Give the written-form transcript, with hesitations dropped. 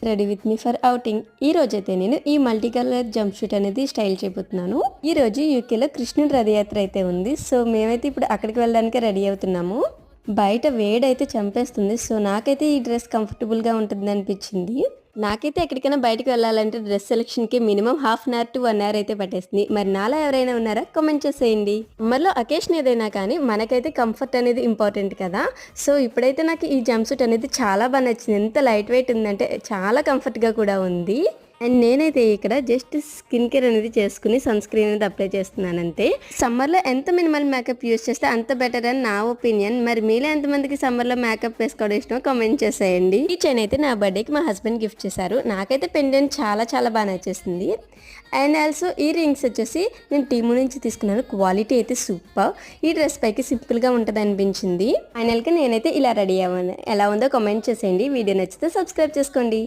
Ready with me for outing. ఈ రోజైతే నేను ఈ మల్టీ కలర్ జంప్ షూట్ అనేది స్టైల్ చేయబోతున్నాను. ఈ రోజు యూకేలో కృష్ణుడి రథయాత్ర అయితే ఉంది. సో మేమైతే ఇప్పుడు అక్కడికి వెళ్ళడానికి రెడీ అవుతున్నాము. బయట వేడైతే చంపేస్తుంది. సో నాకైతే ఈ డ్రెస్ కంఫర్టబుల్గా ఉంటుంది అనిపించింది. నాకైతే ఎక్కడికైనా బయటకు వెళ్ళాలంటే డ్రెస్ సెలెక్షన్కి minimum half an hour to 1 hour అయితే పట్టేస్తుంది. మరి నాలా ఎవరైనా ఉన్నారా కామెంట్ చేసేయండి. మళ్ళీ అకేషన్ ఏదైనా కానీ మనకైతే కంఫర్ట్ అనేది ఇంపార్టెంట్ కదా. సో ఇప్పుడైతే నాకు ఈ జంప్ సూట్ అనేది చాలా బాగా నచ్చింది. ఎంత లైట్ వెయిట్ ఉందంటే చాలా కంఫర్ట్గా కూడా ఉంది. అండ్ నేనైతే ఇక్కడ జస్ట్ స్కిన్ కేర్ అనేది చేసుకుని సన్ స్క్రీన్ అనేది అప్లై చేస్తున్నాను అంతే. సమ్మర్లో ఎంత మినిమల్ మేకప్ యూస్ చేస్తే అంత బెటర్ అని నా ఒపీనియన్. మరి మీలో ఎంతమందికి సమ్మర్లో మేకప్ వేసుకోవడం ఇష్టమో కామెంట్ చేసేయండి. ఈ చైన్ అయితే నా బర్త్డేకి మా హస్బెండ్ గిఫ్ట్ చేశారు. నాకైతే పెండెంట్ చాలా చాలా బాగా నచ్చేసింది. అండ్ ఆల్సో ఈ రింగ్స్ వచ్చేసి నేను టీము నుంచి తీసుకున్నాను. క్వాలిటీ అయితే సూపర్. ఈ డ్రెస్ పైకి సింపుల్గా ఉంటుంది అనిపించింది. ఫైనల్గా నేనైతే ఇలా రెడీ అవ్వను. ఎలా ఉందో కామెంట్ చేసేయండి. వీడియో నచ్చితే సబ్స్క్రైబ్ చేసుకోండి.